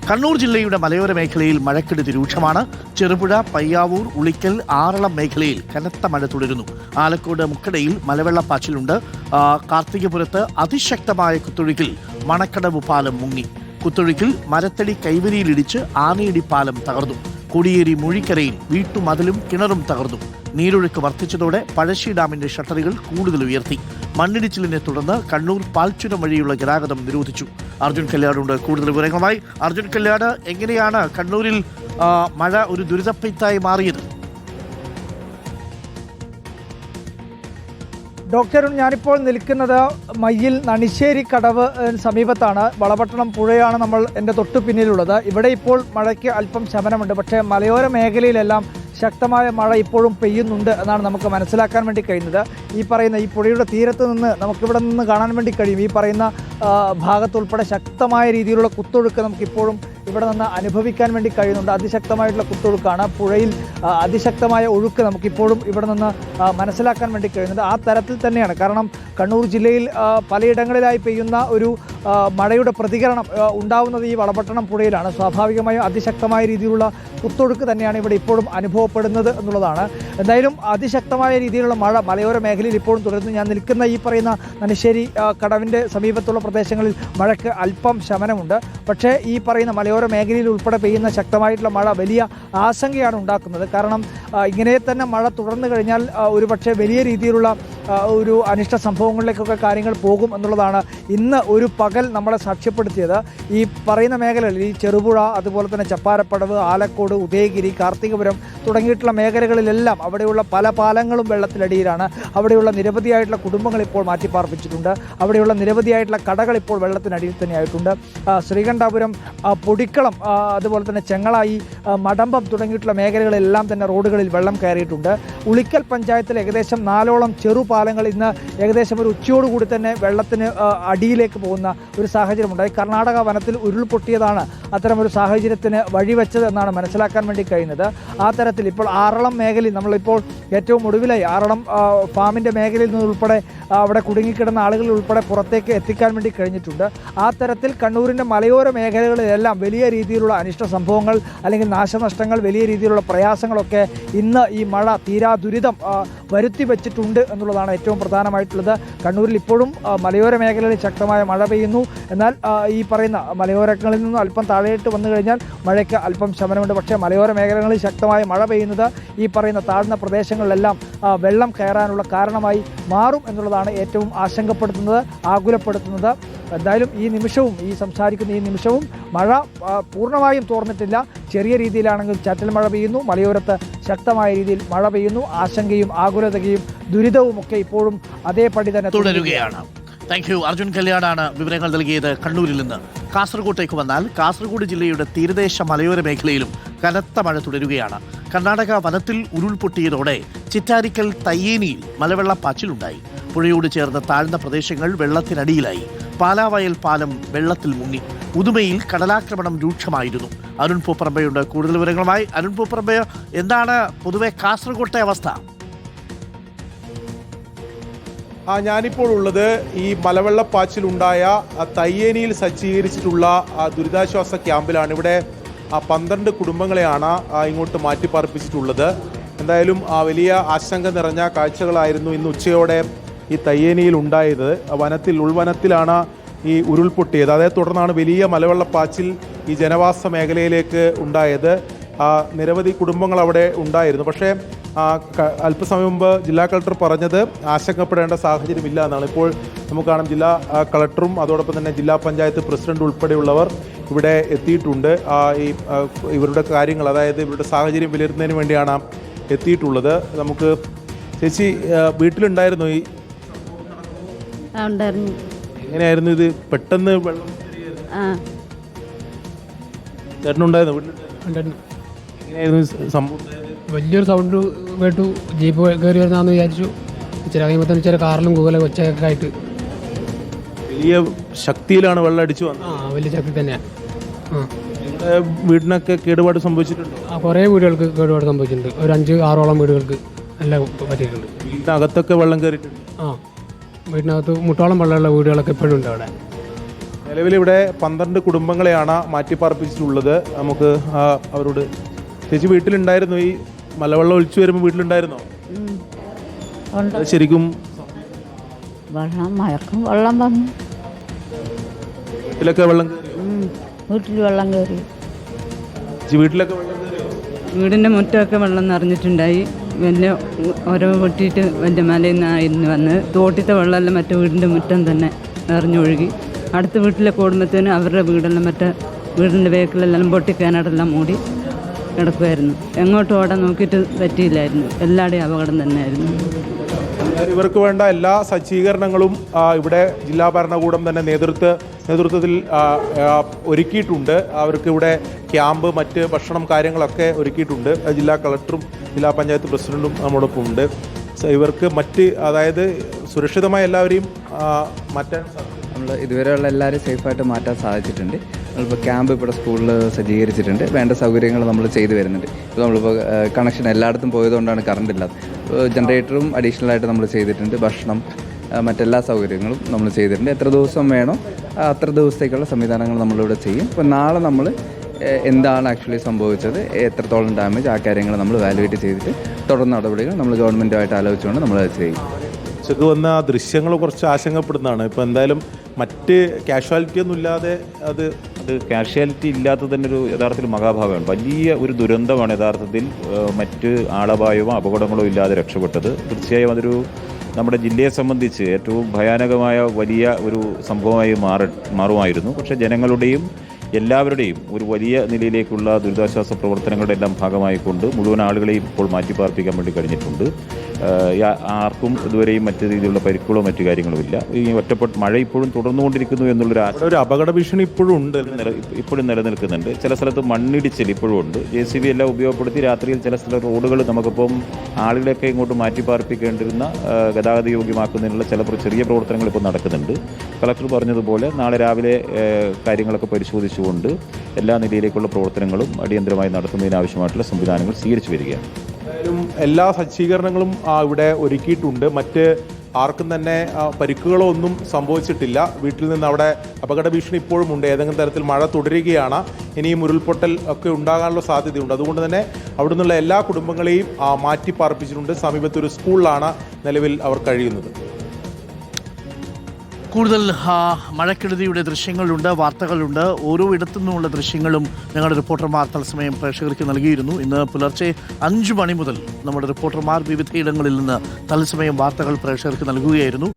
കണ്ണൂർ ജില്ലയുടെ മലയോര മേഖലയിൽ മഴക്കെടുതി രൂക്ഷമാണ്. ചെറുപുഴ, പയ്യാവൂർ, ഉളിക്കൽ, ആറളം മേഖലയിൽ കനത്ത മഴ തുടരുന്നു. ആലക്കോട് മുക്കടയിൽ മലവെള്ളപ്പാച്ചിലുണ്ട്. കാർത്തികപുരത്ത് അതിശക്തമായ കുത്തൊഴുക്കിൽ മണക്കടവ് പാലം മുങ്ങി. കുത്തൊഴുക്കിൽ മരത്തടി കൈവരിയിലിടിച്ച് ആനയിടി പാലം തകർന്നു. കോടിയേരി മുഴിക്കരയിൽ വീട്ടുമതിലും കിണറും തകർന്നു. നീരൊഴുക്ക് വർദ്ധിച്ചതോടെ പഴശ്ശി ഡാമിന്റെ ഷട്ടറുകൾ കൂടുതൽ ഉയർത്തി. മണ്ണിടിച്ചിലിനെ തുടർന്ന് കണ്ണൂർ പാൽച്ചുരം വഴിയുള്ള ഗതാഗതം നിരോധിച്ചു. അർജുൻ കല്യാടുണ്ട് കൂടുതൽ വിവരങ്ങളുമായി. അർജുൻ കല്യാട്, എങ്ങനെയാണ് കണ്ണൂരിൽ മഴ ഒരു ദുരിതപ്പെയ്ത്തായി മാറിയത്? ഡോക്ടർ, ഞാനിപ്പോൾ നിൽക്കുന്നത് മയ്യിൽ നണിശ്ശേരി കടവ് സമീപത്താണ്. വളപട്ടണം പുഴയാണ് എൻ്റെ തൊട്ടു പിന്നിലുള്ളത്. ഇവിടെ ഇപ്പോൾ മഴയ്ക്ക് അല്പം ശമനമുണ്ട്. പക്ഷേ മലയോര മേഖലയിലെല്ലാം ശക്തമായ മഴ ഇപ്പോഴും പെയ്യുന്നുണ്ട് എന്നാണ് നമുക്ക് മനസ്സിലാക്കാൻ വേണ്ടി കഴിയുന്നത്. ഈ പുഴയുടെ തീരത്ത് നിന്ന് നമുക്കിവിടെ നിന്ന് കാണാൻ വേണ്ടി കഴിയും. ഈ പറയുന്ന ഭാഗത്തുൾപ്പെടെ ശക്തമായ രീതിയിലുള്ള കുത്തൊഴുക്ക് നമുക്കിപ്പോഴും ഇവിടെ നിന്ന് അനുഭവിക്കാൻ വേണ്ടി കഴിയുന്നുണ്ട്. അതിശക്തമായിട്ടുള്ള കുത്തൊഴുക്കാണ്. പുഴയിൽ അതിശക്തമായ ഒഴുക്ക് നമുക്കിപ്പോഴും ഇവിടെ നിന്ന് മനസ്സിലാക്കാൻ വേണ്ടി കഴിയുന്നുണ്ട്. ആ തരത്തിൽ തന്നെയാണ്. കാരണം കണ്ണൂർ ജില്ലയിൽ പലയിടങ്ങളിലായി പെയ്യുന്ന ഒരു മഴയുടെ പ്രതികരണം ഉണ്ടാവുന്നത് ഈ വളപട്ടണം പുഴയിലാണ്. സ്വാഭാവികമായും അതിശക്തമായ രീതിയിലുള്ള കുത്തൊഴുക്ക് തന്നെയാണ് ഇവിടെ ഇപ്പോഴും അനുഭവപ്പെടുന്നത് എന്നുള്ളതാണ്. എന്തായാലും അതിശക്തമായ രീതിയിലുള്ള മഴ മലയോര മേഖലയിൽ ഇപ്പോഴും തുടരുന്നു. ഞാൻ നിൽക്കുന്ന ഈ പറയുന്ന നണിശ്ശേരി കടവിൻ്റെ സമീപത്തുള്ള പ്രദേശങ്ങളിൽ മഴയ്ക്ക് അല്പം ശമനമുണ്ട്. പക്ഷേ ഈ പറയുന്ന മലയോര മേഖലയിൽ ഉൾപ്പെടെ പെയ്യുന്ന ശക്തമായിട്ടുള്ള മഴ വലിയ ആശങ്കയാണ് ഉണ്ടാക്കുന്നത്. കാരണം ഇങ്ങനെ തന്നെ മഴ തുടർന്നു കഴിഞ്ഞാൽ ഒരുപക്ഷെ വലിയ രീതിയിലുള്ള ഒരു അനിഷ്ട സംഭവങ്ങളിലേക്കൊക്കെ കാര്യങ്ങൾ പോകും എന്നുള്ളതാണ് ഇന്ന് ഒരു പകൽ നമ്മളെ സാക്ഷ്യപ്പെടുത്തിയത്. ഈ പറയുന്ന മേഖലകളിൽ ഈ ചെറുപുഴ, അതുപോലെ തന്നെ ചപ്പാരപ്പടവ്, ആലക്കോട്, ഉദയഗിരി, കാർത്തികപുരം തുടങ്ങിയിട്ടുള്ള മേഖലകളിലെല്ലാം അവിടെയുള്ള പല പാലങ്ങളും വെള്ളത്തിനടിയിലാണ്. അവിടെയുള്ള നിരവധിയായിട്ടുള്ള കുടുംബങ്ങൾ ഇപ്പോൾ മാറ്റിപ്പാർപ്പിച്ചിട്ടുണ്ട്. അവിടെയുള്ള നിരവധിയായിട്ടുള്ള കടകൾ ഇപ്പോൾ വെള്ളത്തിനടിയിൽ തന്നെയായിട്ടുണ്ട്. ശ്രീകണ്ഠാപുരം, പൊടിക്കളം, അതുപോലെ തന്നെ ചെങ്ങളായി, മടമ്പം തുടങ്ങിയിട്ടുള്ള മേഖലകളിലെല്ലാം തന്നെ റോഡുകളിൽ വെള്ളം കയറിയിട്ടുണ്ട്. ഉളിക്കൽ പഞ്ചായത്തിൽ ഏകദേശം 4ഓളം ചെറുപാലങ്ങൾ ഇന്ന് ഏകദേശം ഒരു ഉച്ചയോടുകൂടി തന്നെ വെള്ളത്തിന് അടിയിലേക്ക് പോകുന്ന ഒരു സാഹചര്യമുണ്ടായി. കർണാടക വനത്തിൽ ഉരുൾപൊട്ടിയതാണ് അത്തരമൊരു സാഹചര്യത്തിന് വഴിവെച്ചത് എന്നാണ് മനസ്സിലാക്കാൻ വേണ്ടി കഴിയുന്നത്. ആ തരത്തിൽ ഇപ്പോൾ ആറളം മേഖലയിൽ നമ്മളിപ്പോൾ ഏറ്റവും ഒടുവിലായി ആറളം ഫാമിൻ്റെ മേഖലയിൽ നിന്നുൾപ്പെടെ അവിടെ കുടുങ്ങിക്കിടന്ന ആളുകൾ ഉൾപ്പെടെ പുറത്തേക്ക് എത്തിക്കാൻ വേണ്ടി കഴിഞ്ഞിട്ടുണ്ട്. ആ തരത്തിൽ കണ്ണൂരിൻ്റെ മലയോര മേഖലകളിലെല്ലാം വലിയ രീതിയിലുള്ള അനിഷ്ട സംഭവങ്ങൾ അല്ലെങ്കിൽ നാശനഷ്ടങ്ങൾ, വലിയ രീതിയിലുള്ള പ്രയാസങ്ങളൊക്കെ ഇന്ന് ഈ മഴ തീരാ ദുരിതം വരുത്തി വെച്ചിട്ടുണ്ട് എന്നുള്ളതാണ് ഏറ്റവും പ്രധാനമായിട്ടുള്ളത്. കണ്ണൂരിൽ ഇപ്പോഴും മലയോര മേഖലകളിൽ ശക്തമായ മഴ പെയ്യുന്നു. എന്നാൽ ഈ പറയുന്ന മലയോരങ്ങളിൽ നിന്നും അല്പം താഴേട്ട് വന്നു കഴിഞ്ഞാൽ മഴയ്ക്ക് അല്പം ശമനമുണ്ട്. പക്ഷേ മലയോര മേഖലകളിൽ ശക്തമായ മഴ പെയ്യുന്നത് ഈ പറയുന്ന താഴ്ന്ന പ്രദേശങ്ങളിലെല്ലാം വെള്ളം കയറാനുള്ള കാരണമായി മാറും എന്നുള്ളതാണ് ഏറ്റവും ആശങ്കപ്പെടുത്തുന്നത്, ആകുലപ്പെടുത്തുന്നത്. എന്തായാലും ഈ സംസാരിക്കുന്ന ഈ നിമിഷവും മഴ പൂർണ്ണമായും തോർന്നിട്ടില്ല. ചെറിയ രീതിയിലാണെങ്കിൽ ചാറ്റൽ മഴ പെയ്യുന്നു. മലയോരത്ത് ശക്തമായ രീതിയിൽ മഴ പെയ്യുന്നു. ആശങ്കയും ആകുലതയും ദുരിതവുമൊക്കെ ഇപ്പോഴും അതേപടി തന്നെ തുടരുകയാണ്. Thank you. അർജുൻ കല്യാടാണ് വിവരങ്ങൾ നൽകിയത് കണ്ണൂരിൽ നിന്ന്. കാസർഗോട്ടേക്ക് വന്നാൽ കാസർഗോഡ് ജില്ലയുടെ തീരദേശ മലയോര മേഖലയിലും കനത്ത മഴ തുടരുകയാണ്. കർണാടക വനത്തിൽ ഉരുൾപൊട്ടിയതോടെ ചിറ്റാരിക്കൽ തയ്യേനിയിൽ മലവെള്ളപ്പാച്ചിലുണ്ടായി. പുഴയോട് ചേർന്ന താഴ്ന്ന പ്രദേശങ്ങൾ വെള്ളത്തിനടിയിലായി. പാലാവയൽ പാലം വെള്ളത്തിൽ മുങ്ങി. ഉദുമയിൽ കടലാക്രമണം രൂക്ഷമായിരുന്നു. അരുൺ പൂപ്പറമ്പയുണ്ട് കൂടുതൽ വിവരങ്ങളുമായി. അരുൺ പൂപ്പറമ്പ, എന്താണ് പൊതുവെ കാസർഗോട്ടെ അവസ്ഥ? ഞാനിപ്പോൾ ഉള്ളത് ഈ മലവെള്ളപ്പാച്ചിലുണ്ടായ തയ്യേനിയിൽ സജ്ജീകരിച്ചിട്ടുള്ള ദുരിതാശ്വാസ ക്യാമ്പിലാണ്. ഇവിടെ 12 കുടുംബങ്ങളെയാണ് ഇങ്ങോട്ട് മാറ്റിപ്പാർപ്പിച്ചിട്ടുള്ളത്. എന്തായാലും വലിയ ആശങ്ക നിറഞ്ഞ കാഴ്ചകളായിരുന്നു ഇന്ന് ഉച്ചയോടെ ഈ തയ്യേനിയിൽ ഉണ്ടായത്. ഉൾവനത്തിലാണ് ഈ ഉരുൾപൊട്ടിയത്. അതേ തുടർന്നാണ് വലിയ മലവെള്ളപ്പാച്ചിൽ ഈ ജനവാസ മേഖലയിലേക്ക് ഉണ്ടായത്. നിരവധി കുടുംബങ്ങൾ അവിടെ ഉണ്ടായിരുന്നു. പക്ഷേ അല്പസമയം മുമ്പ് ജില്ലാ കളക്ടർ പറഞ്ഞത് ആശങ്കപ്പെടേണ്ട സാഹചര്യമില്ല എന്നാണ്. ഇപ്പോൾ നമുക്ക് കാണാം, ജില്ലാ കളക്ടറും അതോടൊപ്പം തന്നെ ജില്ലാ പഞ്ചായത്ത് പ്രസിഡന്റ് ഉൾപ്പെടെയുള്ളവർ ഇവിടെ എത്തിയിട്ടുണ്ട്. ഇവരുടെ കാര്യങ്ങൾ, അതായത് ഇവരുടെ സാഹചര്യം വിലയിരുത്തുന്നതിന് വേണ്ടിയാണ് എത്തിയിട്ടുള്ളത്. നമുക്ക് ചേച്ചി, വീട്ടിലുണ്ടായിരുന്നു ഈ എങ്ങനെയായിരുന്നു ഇത് പെട്ടെന്ന് വെള്ളം ചേട്ടനുണ്ടായിരുന്നു വീട്ടിൽ? എങ്ങനെയായിരുന്നു സംഭവം? വലിയൊരു സൗണ്ട് കേട്ടു. ജീപ്പ് കയറി വരുന്നതെന്ന് വിചാരിച്ചു. ഇച്ചിരി കഴിയുമ്പോൾ തന്നെ ഇച്ചിരി കാറിലും കൂകലും ഒച്ചയൊക്കെ ആയിട്ട് വലിയ ശക്തിയിലാണ് വെള്ളം അടിച്ചു വന്നത്. വലിയ ശക്തി തന്നെയാണ്. വീടിനൊക്കെ കേടുപാട് സംഭവിച്ചിട്ടുണ്ട്. കുറേ വീടുകൾക്ക് കേടുപാട് സംഭവിച്ചിട്ടുണ്ട്. ഒരു 5-6ഓളം വീടുകൾക്ക് എല്ലാം പറ്റിയിട്ടുണ്ട്. വീടിനകത്തൊക്കെ വെള്ളം കയറിയിട്ടുണ്ട്. വീടിനകത്ത് മുട്ടോളം വെള്ളമുള്ള വീടുകളൊക്കെ ഇപ്പോഴും ഉണ്ട് അവിടെ. നിലവിലിവിടെ 12 കുടുംബങ്ങളെയാണ് മാറ്റിപ്പാർപ്പിച്ചിട്ടുള്ളത്. നമുക്ക് അവരോട്, ചേച്ചി വീട്ടിലുണ്ടായിരുന്നു, ഈ മലവെള്ളം ഒലിച്ചു വരുമ്പോൾ വീട്ടിലുണ്ടായിരുന്നോ? അത് ശരിക്കും വെള്ളം വന്നു, വീട്ടിലൊക്കെ വെള്ളം കയറിയോ? വീട്ടിൽ വെള്ളം കയറി, വീട്ടിലൊക്കെ വെള്ളം കയറിയോ? വീടിൻ്റെ മുറ്റമൊക്കെ വെള്ളം നിറഞ്ഞിട്ടുണ്ടായി. വലിയ ഓരോ പൊട്ടിയിട്ട് വലിയ മലയിൽ നിന്നായിരുന്നു വന്ന് തോട്ടിത്തെ വെള്ളമെല്ലാം മറ്റേ വീടിൻ്റെ മുറ്റം തന്നെ നിറഞ്ഞൊഴുകി. അടുത്ത വീട്ടിലേക്ക് ഓടുമ്പോഴത്തേനും അവരുടെ വീടെല്ലാം മറ്റേ വീടിൻ്റെ വേക്കിലെല്ലാം പൊട്ടിക്കാനാടെല്ലാം മൂടി കിടക്കുമായിരുന്നു. എങ്ങോട്ടും ഓടാൻ നോക്കിയിട്ട് പറ്റിയില്ലായിരുന്നു. എല്ലാവരുടെയും അപകടം തന്നെയായിരുന്നു. ഇവർക്ക് വേണ്ട എല്ലാ സജ്ജീകരണങ്ങളും ഇവിടെ ജില്ലാ ഭരണകൂടം തന്നെ നേതൃത്വത്തിൽ ഒരുക്കിയിട്ടുണ്ട്. അവർക്ക് ഇവിടെ ക്യാമ്പ്, മറ്റ് ഭക്ഷണം കാര്യങ്ങളൊക്കെ ഒരുക്കിയിട്ടുണ്ട്. ജില്ലാ കളക്ടറും ജില്ലാ പഞ്ചായത്ത് പ്രസിഡന്റും നമ്മോടൊപ്പം ഉണ്ട്. ഇവർക്ക് അതായത് സുരക്ഷിതമായി എല്ലാവരെയും മാറ്റാൻ സാധിക്കും. നമ്മൾ ഇതുവരെയുള്ള എല്ലാവരും സേഫായിട്ട് മാറ്റാൻ സാധിച്ചിട്ടുണ്ട്. നമ്മളിപ്പോൾ ക്യാമ്പ് ഇവിടെ സ്കൂളിൽ സജ്ജീകരിച്ചിട്ടുണ്ട്. വേണ്ട സൗകര്യങ്ങൾ നമ്മൾ ചെയ്തു വരുന്നുണ്ട്. ഇപ്പോൾ നമ്മളിപ്പോൾ കണക്ഷൻ എല്ലായിടത്തും പോയതുകൊണ്ടാണ് കറണ്ട് ഇല്ലാത്തത്. ജനറേറ്ററും അഡീഷണലായിട്ട് നമ്മൾ ചെയ്തിട്ടുണ്ട്. ഭക്ഷണം, മറ്റെല്ലാ സൗകര്യങ്ങളും നമ്മൾ ചെയ്തിട്ടുണ്ട്. എത്ര ദിവസം വേണോ അത്ര ദിവസത്തേക്കുള്ള സംവിധാനങ്ങൾ നമ്മളിവിടെ ചെയ്യും. ഇപ്പോൾ നാളെ നമ്മൾ എന്താണ് ആക്ച്വലി സംഭവിച്ചത്, എത്രത്തോളം ഡാമേജ്, ആ കാര്യങ്ങൾ നമ്മൾ വാലുവേറ്റ് ചെയ്തിട്ട് തുടർ നടപടികൾ നമ്മൾ ഗവൺമെൻറ്റുമായിട്ട് ആലോചിച്ചുകൊണ്ട് നമ്മളത് ചെയ്യും. ഉച്ചക്ക് വന്ന ആ ദൃശ്യങ്ങൾ കുറച്ച് ആശങ്കപ്പെടുന്നതാണ്. ഇപ്പോൾ എന്തായാലും മറ്റ് കാഷ്വാലിറ്റി ഒന്നും ഇല്ലാതെ അത് കാഷ്വാലിറ്റി ഇല്ലാത്തത് തന്നെ ഒരു യഥാർത്ഥത്തിൽ മഹാഭാവമാണ്. വലിയ ഒരു ദുരന്തമാണ് യഥാർത്ഥത്തിൽ. മറ്റ് ആളപായമോ അപകടങ്ങളോ ഇല്ലാതെ രക്ഷപ്പെട്ടത്. തീർച്ചയായും അതൊരു നമ്മുടെ ജില്ലയെ സംബന്ധിച്ച് ഏറ്റവും ഭയാനകമായ വലിയ ഒരു സംഭവമായി മാറുമായിരുന്നു. പക്ഷേ ജനങ്ങളുടെയും എല്ലാവരുടെയും ഒരു വലിയ നിലയിലേക്കുള്ള ദുരിതാശ്വാസ പ്രവർത്തനങ്ങളുടെ എല്ലാം ഭാഗമായിക്കൊണ്ട് മുഴുവൻ ആളുകളെയും ഇപ്പോൾ മാറ്റിപ്പാർപ്പിക്കാൻ വേണ്ടി കഴിഞ്ഞിട്ടുണ്ട്. ആർക്കും ഇതുവരെയും മറ്റു രീതിയിലുള്ള പരിക്കുകളോ മറ്റു കാര്യങ്ങളോ ഇല്ല. ഈ ഒറ്റപ്പെട്ട മഴ ഇപ്പോഴും തുടർന്നുകൊണ്ടിരിക്കുന്നു എന്നുള്ളൊരു അപകട ഭീഷണി ഇപ്പോഴും ഉണ്ട്, ഇപ്പോഴും നിലനിൽക്കുന്നുണ്ട്. ചില സ്ഥലത്ത് മണ്ണിടിച്ചിൽ ഇപ്പോഴും ഉണ്ട്. JCB എല്ലാം ഉപയോഗപ്പെടുത്തി രാത്രിയിൽ ചില സ്ഥല റോഡുകൾ നമുക്കിപ്പം ആളുകളെയൊക്കെ ഇങ്ങോട്ട് മാറ്റിപ്പാർപ്പിക്കേണ്ടിരുന്ന ഗതാഗത യോഗ്യമാക്കുന്നതിനുള്ള ചില ചെറിയ പ്രവർത്തനങ്ങൾ ഇപ്പോൾ നടക്കുന്നുണ്ട്. കളക്ടർ പറഞ്ഞതുപോലെ നാളെ രാവിലെ കാര്യങ്ങളൊക്കെ പരിശോധിച്ചുകൊണ്ട് എല്ലാ നിലയിലേക്കുള്ള പ്രവർത്തനങ്ങളും അടിയന്തരമായി നടത്തുന്നതിനാവശ്യമായിട്ടുള്ള സംവിധാനങ്ങൾ സ്വീകരിച്ചു വരികയാണ്. എല്ലാ സജ്ജീകരണങ്ങളും ഇവിടെ ഒരുക്കിയിട്ടുണ്ട്. മറ്റ് ആർക്കും തന്നെ പരിക്കുകളോ ഒന്നും സംഭവിച്ചിട്ടില്ല. വീട്ടിൽ നിന്ന് അവിടെ അപകട ഭീഷണി ഇപ്പോഴും ഉണ്ട്. ഏതെങ്കിലും തരത്തിൽ മഴ തുടരുകയാണ്. ഇനിയും ഉരുൾപൊട്ടൽ ഒക്കെ ഉണ്ടാകാനുള്ള സാധ്യതയുണ്ട്. അതുകൊണ്ട് തന്നെ അവിടെ നിന്നുള്ള എല്ലാ കുടുംബങ്ങളെയും മാറ്റി പാർപ്പിച്ചിട്ടുണ്ട്. സമീപത്തൊരു സ്കൂളിലാണ് നിലവിൽ അവർ കഴിയുന്നത്. കൂടുതൽ മഴക്കെടുതിയുടെ ദൃശ്യങ്ങളുണ്ട്, വാർത്തകളുണ്ട്. ഓരോ ഇടത്തു നിന്നുള്ള ദൃശ്യങ്ങളും ഞങ്ങളുടെ റിപ്പോർട്ടർമാർ തത്സമയം പ്രേക്ഷകർക്ക് നൽകിയിരുന്നു. ഇന്ന് പുലർച്ചെ 5 മണി മുതൽ നമ്മുടെ റിപ്പോർട്ടർമാർ വിവിധയിടങ്ങളിൽ നിന്ന് തത്സമയം വാർത്തകൾ പ്രേക്ഷകർക്ക് നൽകുകയായിരുന്നു.